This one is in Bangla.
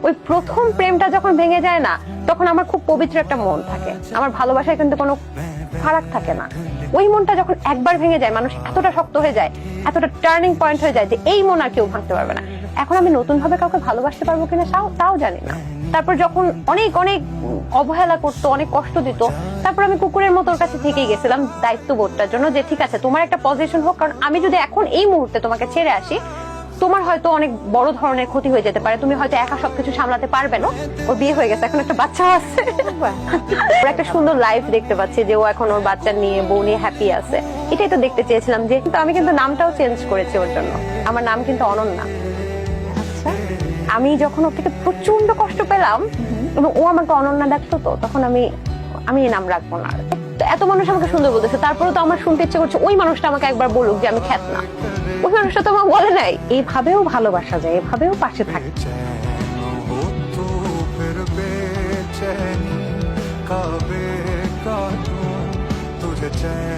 ওই প্রথম প্রেমটা যখন ভেঙে যায় না, তখন আমার খুব পবিত্র একটা মন থাকে, আমার ভালোবাসায় কিন্তু কোনো ফারাক থাকে না। ওই মনটা যখন একবার ভেঙে যায়, মানুষ এতটা শক্ত হয়ে যায়, এতটা টার্নিং পয়েন্ট হয়ে যায় যে এই মন আর কেউ ভাঙতে পারবে না। এখন আমি নতুন ভাবে কাউকে ভালোবাসতে পারবো কিনা তাও জানি না। তারপর যখন অনেক অনেক অবহেলা করতো, অনেক কষ্ট দিত, তারপর আমি কুকুরের মতো ওর কাছে থেকেই গেছিলাম দায়িত্ববোধটার জন্য, যে ঠিক আছে তোমার একটা পজিশন হোক, কারণ আমি যদি এখন এই মুহূর্তে তোমাকে ছেড়ে আসি, তোমার হয়তো অনেক বড় ধরনের ক্ষতি হয়ে যেতে পারে, তুমি হয়তো একা সবকিছু সামলাতে পারবে না। ওর বিয়ে হয়ে গেছে, এখন একটা বাচ্চা আছে, ওর একটা সুন্দর লাইফ দেখতে পাচ্ছি যে ও এখন ওর বাচ্চা নিয়ে, বউ নিয়ে হ্যাপি আছে। এটাই তো দেখতে চেয়েছিলাম। যে কিন্তু আমি কিন্তু নামটাও চেঞ্জ করেছি ওর জন্য, আমার নাম কিন্তু অনন্যা। আচ্ছা, আমি যখন ওর থেকে প্রচন্ড কষ্ট পেলাম এবং ও আমাকে অনন্যা ডাকতো, তো তখন আমি এই নাম রাখবো না। তো এত মানুষ আমাকে সুন্দর বলতেছে, তারপরে তো আমার শুনতে ইচ্ছে করছে ওই মানুষটা আমাকে একবার বলুক যে আমি খ্যাত না। ওই মানুষটা তো আমাকে বলে নাই। এইভাবেও ভালোবাসা যায়, এভাবেও পাশে থাকে। तुझे चैन